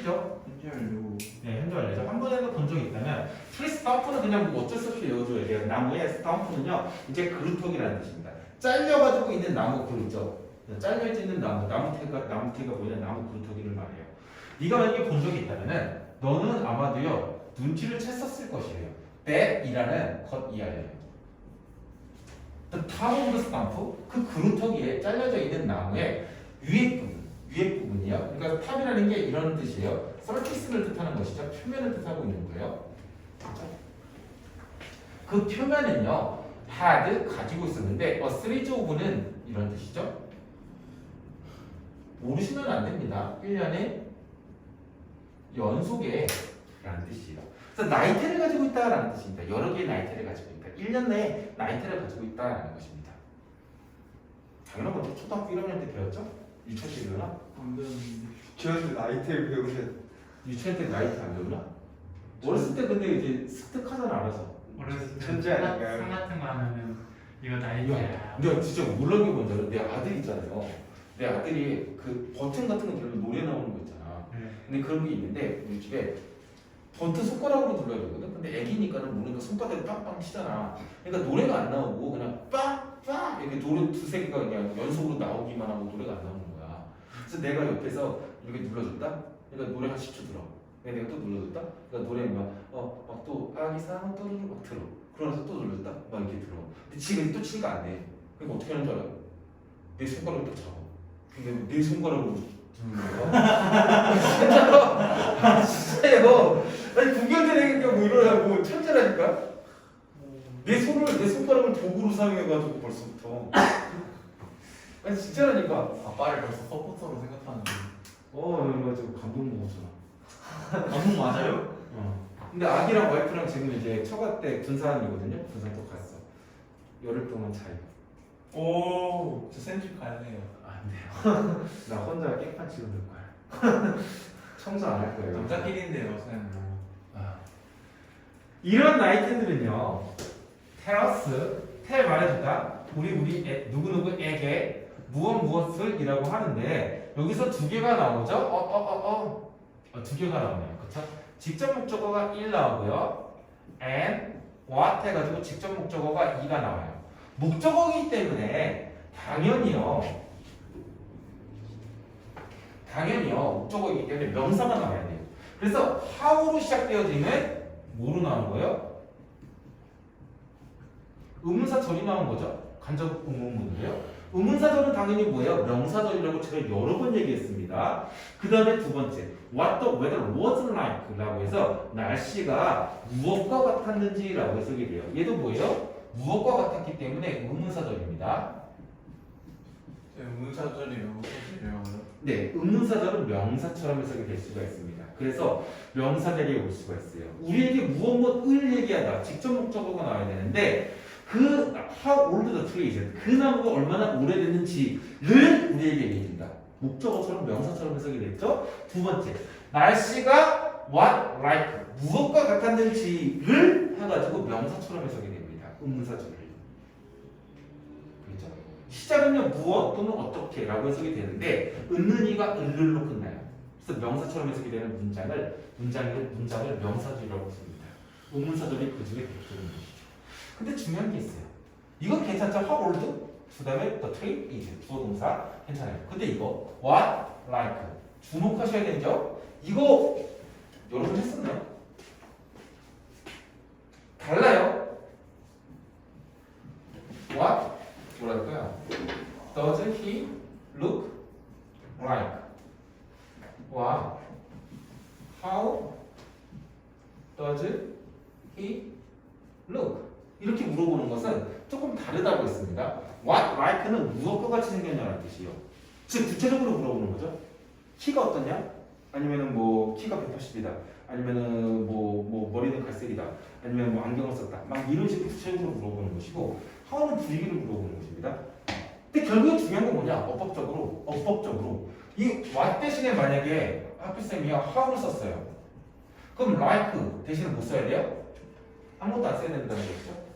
T죠? 현재 완료. 네, 현재 완료죠. 한 번에도 본 적이 있다면 트리 스탬프는 그냥 뭐 어쩔 수 없이 외워줘야 돼요. 나무의 스탬프는요 이제 그루터기라는 뜻입니다. 잘려가지고 있는 나무 그루죠. 잘려져 있는 나무태가 뭐냐 나무 그루터기를 말해요. 네가 만약에 본 적이 있다면은 너는 아마도요 눈치를 챘었을 것이에요. that이라는 것 이하예요. The top of the stump 그 그루터기에 잘려져 있는 나무의 위에 부분이요. 그러니까 탑이라는 게 이런 뜻이에요. surface를 뜻하는 것이죠. 표면을 뜻하고 있는 거예요. 그렇죠? 그 표면은요 had 가지고 있었는데 a series of는 이런 뜻이죠. 모르시면 안 됩니다. 1년에 연속에 라는 뜻이에요. 그래서 나이테를 가지고 있다라는 뜻입니다. 여러 개의 나이테를 가지고 있다. 1년 내에 나이테를 가지고 있다라는 것입니다. 당연한 거죠. 초등학교 1학년 때 배웠죠? 유치원 때 배우나? 안 배웠는데. 저한테 나이테를 배우셨. 유치원 때 나이테 안 배우나? 어렸을 때 근데 이제 습득하잖아 알아서. 어렸을 때 천재 아닌가요? 상 같은 거 하면은 이거 야, 나이야. 내가 진짜 놀란 게 뭔지 알아? 내 아들 있잖아요. 내 아들이 그 버튼 같은 거 누르면 노래 나오는 거 있잖아. 네. 근데 그런 게 있는데 우리 집에 버튼 손가락으로 눌러야 되거든. 근데 애기니까는 모르니까 손바닥에 빵빵 치잖아. 그러니까 노래가 안 나오고 그냥 빵빵 이렇게 노래 두세 개가 그냥 연속으로 나오기만 하고 노래가 안 나오는 거야. 그래서 내가 옆에서 이렇게 눌러줬다. 그러니까 노래 한 10초 들어. 내가 또 눌러줬다. 그러니까 노래 막 또 아기상은 또 막 들어. 그러면서 또 눌러줬다. 막 이렇게 들어. 근데 지금 또 치니까 안 돼. 그러니까 어떻게 하는 줄 알아요? 내 손가락을 딱 잡아. 근데 내 손가락으로 두는 거야. 진짜로. 진짜요. 아니 구경되니까 뭐 이러냐고 천재라니까. 내 손가락을 도구로 사용해가지고 벌써부터. 아니 진짜라니까. 아빠를 벌써 서포터로 생각하는데. 맞아 감동 먹었잖아. 너무 맞아요? 근데 아기랑 와이프랑 지금 이제 처가 때 군산이거든요. 군산 또 갔어. 열흘 동안 차이. 오, 저 생집 갈래요. 안 돼요. 나 혼자 깽판 치고 놀 거야. 청소 안 할 거예요. 남자끼리인데요, 쌤. 이런 나이트들은요. 테러스, 텔 말해준다. 누구누구에게 무엇을 이라고 하는데 여기서 두 개가 나오죠. 두 개가 나오네요. 그쵸? 직접 목적어가 1 나오고요. and, what 해가지고 직접 목적어가 2가 나와요. 목적어이기 때문에 당연히요. 목적어이기 때문에 명사가 나와야 돼요. 그래서 how로 시작되어지면 뭐로 나오는 거예요? 의문사절이 나온 거죠. 간접 의문문인데요. 의문사절은 당연히 뭐예요? 명사절이라고 제가 여러 번 얘기했습니다. 그 다음에 두 번째, what the weather was like 라고 해서 날씨가 무엇과 같았는지라고 해석이 돼요. 얘도 뭐예요? 무엇과 같았기 때문에 의문사절입니다. 문사절이 명사절이에요. 네, 의문사절은 명사처럼 해석이 될 수가 있습니다. 그래서 명사절이 올 수가 있어요. 우리에게 무엇을 얘기하다 직접 목적어가 나와야 되는데 그 how old the tree is 그 나무가 얼마나 오래됐는지를 우리에게 얘기해준다. 목적어처럼 명사처럼 해석이 됐죠. 두 번째, 날씨가 what like 무엇과 같았는지를 해가지고 명사처럼 해석이 됩니다. 의문사절을. 그렇죠? 시작은요 무엇 또는 어떻게라고 해석이 되는데 은는이가 을로 끝나요. 그래서 명사처럼 해석이 되는 문장을 명사절이라고 씁니다. 의문사절이 그 중에 대표적인 것이죠. 근데 중요한 게 있어요. 이거 괜찮죠? how old? 그 다음에 the tree is 주어 동사 괜찮아요. 근데 이거 what like 주목하셔야 되죠? 이거 여러분 했었나요? 달라요. what 뭐랄까요? Does he look like? 와, how does he look? 이렇게 물어보는 것은 조금 다르다고 했습니다. What like는 무엇과 같이 생겼냐는 뜻이요. 즉 구체적으로 물어보는 거죠. 키가 어떠냐? 아니면은 뭐 키가 180이다. 아니면은 뭐 머리는 갈색이다. 아니면 뭐 안경을 썼다. 막 이런 식으로 구체적으로 물어보는 것이고, how는 분위기를 물어보는 것입니다. 근데 결국에 중요한 건 뭐냐? 어법적으로 이 what 대신에 만약에 학교쌤이 how를 썼어요. 그럼 like 대신에 뭐 써야 돼요? 아무것도 안 써야 된다는 거죠.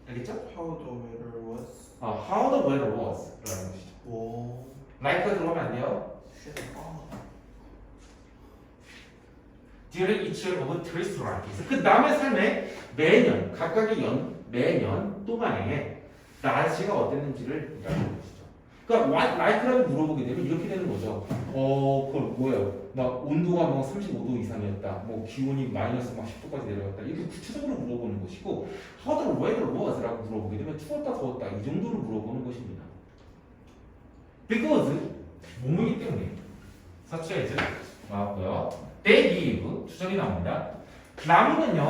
알겠죠? How the weather was. how the weather was 라는 것이죠. 오. like가 들어가면 안 돼요. during each year of tourist arrivals. 그 남의 삶에 매년 각각의 매년 동안에 날씨가 어땠는지를 이야기하는 것이죠. 그러니까 what like라고 물어보게 되면 이렇게 되는 거죠. 그걸 뭐예요? 막 온도가 뭐 35도 이상이었다. 뭐 기온이 마이너스 막 10도까지 내려갔다. 이렇게 구체적으로 물어보는 것이고 how the weather was라고 물어보게 되면 추웠다 더웠다 이 정도로 물어보는 것입니다. Because 뭐뭐이기 때문에 such as 나왔고요. They give 추정이 나옵니다. 나무는요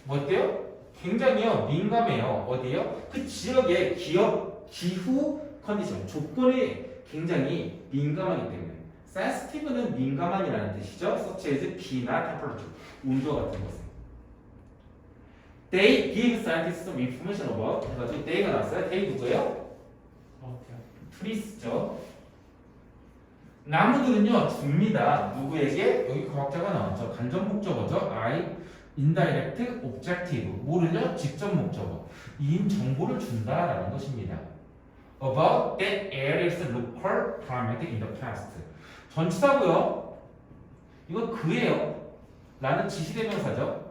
뭐 어때요? 굉장히요 민감해요. 어디요? 그 지역의 기후 컨디션 조건에 굉장히 민감하기 때문에 sensitive는 민감한이라는 뜻이죠. such as 비나 temperature 온도 같은 것은. They give scientists some information about 해가지고 they가 나왔어요. they 누구예요? trees죠. 나무들은요 줍니다. 누구에게? 여기 과학자가 나왔죠. 간접 목적어죠. indirect objective 뭐를요? 직접 목적어. 이 정보를 준다라는 것입니다. About that area's local climate in the past. 전치사고요. 이건 그예요. 라는 지시대명사죠.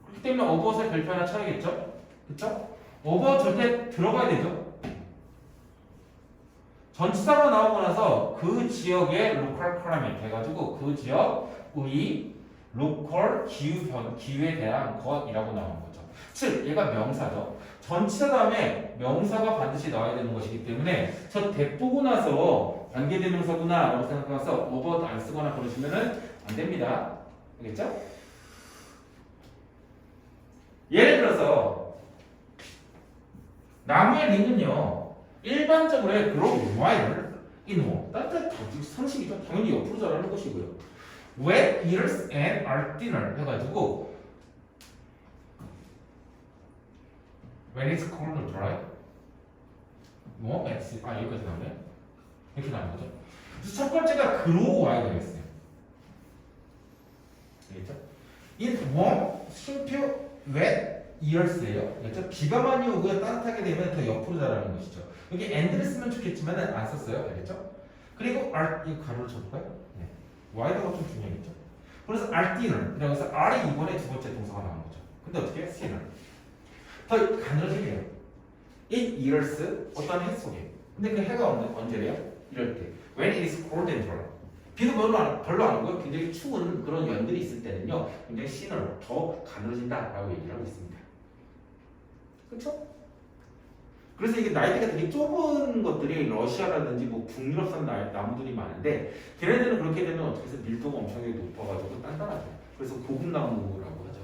그렇기 때문에 about의 별표 하나 쳐야겠죠. 그렇죠? about 절대 들어가야 되죠. 전치사가 나오고 나서 그 지역의 local climate 해가지고 그 지역의 local 기후에 대한 것이라고 나오는 거죠. 즉 얘가 명사죠. 전치사 다음에 명사가 반드시 나와야 되는 것이기 때문에 저 대 보고 나서 관계대명사구나 라고 생각해서 about 안 쓰거나 그러시면은 안 됩니다. 알겠죠? 예를 들어서 나무의 링은요 일반적으로 grow wider in warm 따뜻한 상식이죠. 당연히 옆으로 자라는 것이고요. wet ears and are thinner 해가지고 when it's cold or dry 뭐? 여기까지 나오네. 이렇게 나오는 거죠. 그래서 첫 번째가 grow wider였어요. 알겠죠? in warm, 쉼표, wet ears예요. 알겠죠? 비가 많이 오고 따뜻하게 되면 더 옆으로 자라는 것이죠. 여기 and를 쓰면 좋겠지만 안 썼어요. 알겠죠? 그리고 are, 이 가로를 쳐볼까요? 네. wider가 좀 중요하겠죠? 그래서 are thinner 이라고 해서 R이 이번에 두 번째 동사가 나오는 거죠. 근데 어떻게 해요? thinner 더 가늘어지게요. in ears 어떤 해 속에. 근데 그 해가 언제래요? 이럴 때. when it is cold and dry. 비도 별로 안 오고요. 굉장히 추운 그런 연들이 있을 때는요. 굉장히 thinner 더 가늘어진다라고 얘기를 하고 있습니다. 그렇죠? 그래서 이게 나이대가 되게 좁은 것들이 러시아라든지 뭐 북유럽산 나무들이 많은데 걔네들은 그렇게 되면 어떻게 해서 밀도가 엄청나게 높아가지고 단단하죠. 그래서 고급 나무라고 하죠.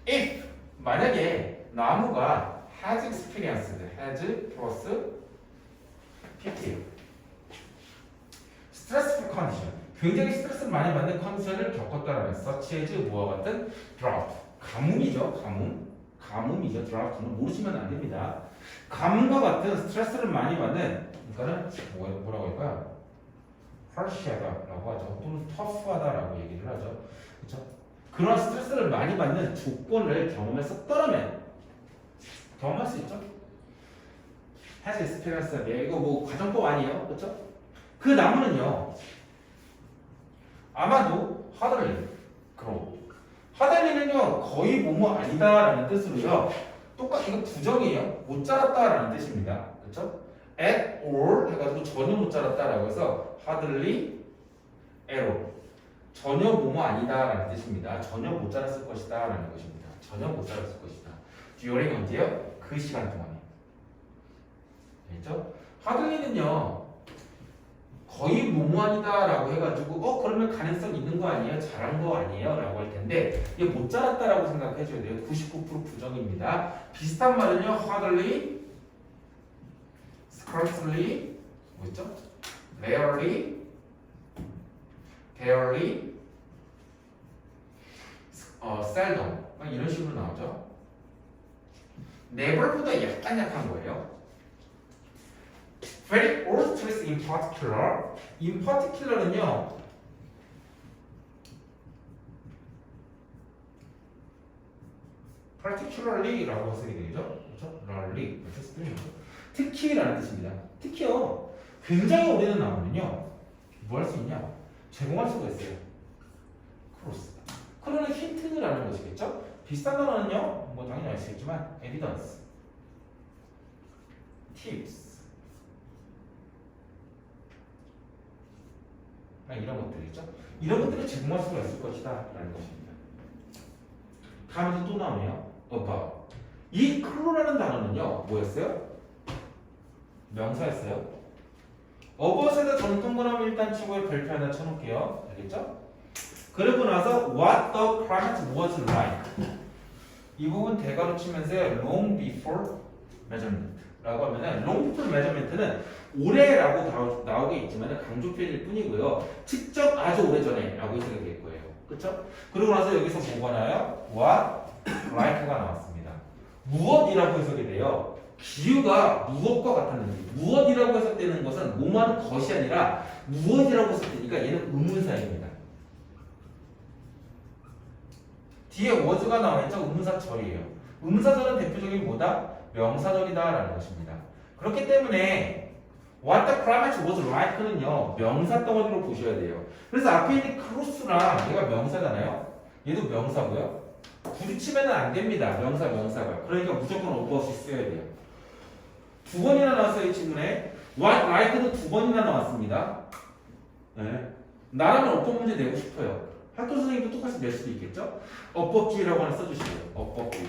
if 만약에 나무가 has experienced has 플러스 pt stressful condition 굉장히 스트레스를 많이 받는 컨디션을 겪었다라는 such as 뭐와 같은 drought 가뭄이죠. 가뭄이죠. 드라프트는 모르시면 안 됩니다. 가뭄과 같은 스트레스를 많이 받는 그러니까는 뭐라고 할까요? harsh하다라고 하죠. 또는 tough하다라고 얘기를 하죠. 그렇죠? 그런 스트레스를 많이 받는 조건을 경험했었더라면 경험할 수 있죠. has experienced 이거 뭐 가정법 아니에요, 그렇죠? 그 나무는요 아마도 hardly grow. 하달리는요 거의 뭐뭐 아니다라는 뜻으로요 똑같이 이거 부정이에요. 못 자랐다라는 뜻입니다. 그렇죠? at all 해가지고 전혀 못 자랐다라고 해서 hardly at all 전혀 뭐뭐 아니다라는 뜻입니다. 전혀 못 자랐을 것이다라는 것입니다. 전혀 못 자랐을 것이다. during 언제요? 그 시간 동안에. 알겠죠? hardly는요 거의 뭐뭐아니다라고 해가지고 그러면 가능성 있는 거 아니에요? 잘한 거 아니에요? 라고 할 텐데 이게 못 자랐다라고 생각해 줘야 돼요. 99% 부정입니다. 비슷한 말은요 hardly, scarcely, 뭐였죠? rarely, barely, seldom 이런 식으로 나오죠. never보다 약간 약한 거예요. very old stress in particular는요 particularly라고 쓰게 되죠. 그렇죠? rarely 특히라는 뜻입니다. 특히요 굉장히 오래된 나무는요 뭐 할 수 있냐 제공할 수가 있어요. 크로스. 크로는 힌트라는 것이겠죠? 비슷한 단어는요, 뭐 당연히 아시겠지만 에비던스, 팁스 이런 것들이죠. 이런 것들을 제공할 수가 있을 것이다 라는 것입니다. 다음에도 또 나오네요. about. 이 크로라는 단어는요, 뭐였어요? 명사였어요. about에다 전통문항 일단 치고 별표 하나 쳐놓을게요. 알겠죠? 그리고 나서 what the climate was like. 이 부분 대괄호 치면서 long before measurement 라고 하면은 long before measurement는 올해라고 나오게 있지만 강조 표현일 뿐이고요. 직접 아주 오래전에 라고 해석이 될 거예요. 그쵸? 그리고 나서 여기서 뭐가 나와요? what like가 나왔습니다. 무엇이라고 해석이 돼요? 기후가 무엇과 같았는지. 무엇이라고 해석되는 것은 뭐만 것이 아니라 무엇이라고 해석되니까 얘는 의문사입니다. 뒤에 was가 나와있죠? 의문사절이에요. 의문사절은 대표적인 뭐다? 명사절이다 라는 것입니다. 그렇기 때문에 what the climate was like는요 명사 덩어리로 보셔야 돼요. 그래서 앞에 있는 크로스랑 얘가 명사잖아요. 얘도 명사고요. 부딪히면 안 됩니다. 명사가. 그러니까 무조건 about이 써야 돼요. 두 번이나 나왔어요. 이 질문에 what like도 두 번이나 나왔습니다. 네. 나라면 어법 문제 내고 싶어요. 학교 선생님도 똑같이 낼 수도 있겠죠? 어법주의라고 하나 써주시고요. 어법주의.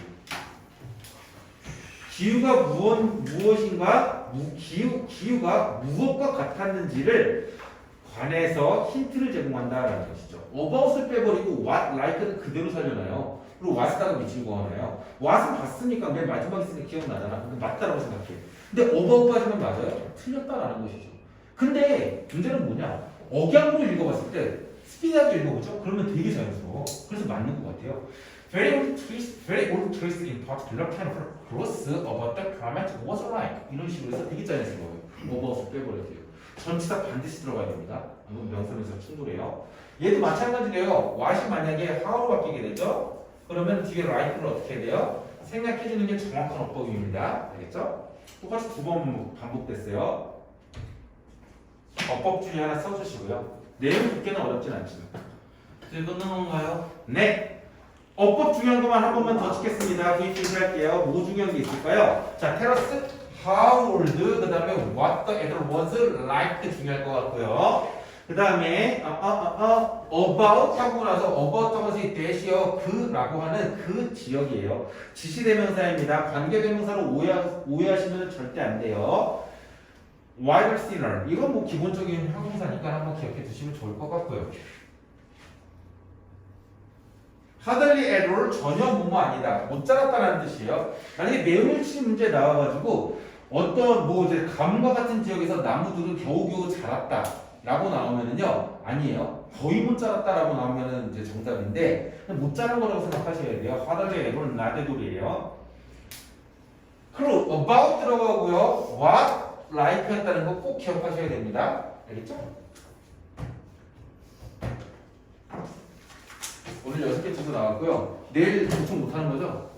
기후가 무엇인가, 기후가 무엇과 같았는지를 관해서 힌트를 제공한다라는 것이죠. about을 빼버리고 what like는 그대로 살려놔요. 그리고 what에다가 미친 거 하나요. what은 봤으니까 맨 마지막에 쓰니까 기억나잖아. 그럼 맞다라고 생각해. 근데 about까지는 맞아요? 틀렸다라는 것이죠. 근데 문제는 뭐냐? 억양으로 읽어봤을 때 스피드하게 읽어보죠? 그러면 되게 자연스러워. 그래서 맞는 것 같아요. Very old trees in particular kind of cross about the climate was like. 이런 식으로 해서 되게 자연스러워요. about을 빼버려야 돼요. 전치 다 반드시 들어가야 됩니다. 이건 명사면서 충돌해요. 얘도 마찬가지로요. what이 만약에 how로 바뀌게 되죠? 그러면 뒤에 like를 어떻게 해야 돼요? 생략해주는 게 정확한 어법입니다. 알겠죠? 똑같이 두 번 반복됐어요. 어법주의 하나 써주시고요. 내용 듣기는 어렵진 않지만. 이제 끝난 건가요? 네. 어법 중요한 것만 한 번만 더 찍겠습니다. 브리핑 할게요. 뭐 중요한 게 있을까요? 자, 테러스, how old, 그 다음에 what the other was like 중요할 것 같고요. 그 다음에 about 하고 나서 about 것이 대시어 그라고 하는 그 지역이에요. 지시대명사입니다. 관계대명사로 오해하시면 절대 안 돼요. while sinner 이건 뭐 기본적인 형용사니까 한번 기억해 두시면 좋을 것 같고요. hardly at all 전혀 뭐뭐 아니다. 못 자랐다는 뜻이에요. 만약에 매운일치 문제 나와가지고 어떤 뭐 이제 감과 같은 지역에서 나무들은 겨우겨우 자랐다 라고 나오면은요 아니에요. 거의 못 자랐다라고 나오면은 이제 정답인데 못 자란 거라고 생각하셔야 돼요. hardly at all not at all이에요. 그리고 about 들어가고요. what like 했다는 거 꼭 기억하셔야 됩니다. 알겠죠? 오늘 6개 주소 나왔고요. 내일 도착 못하는 거죠?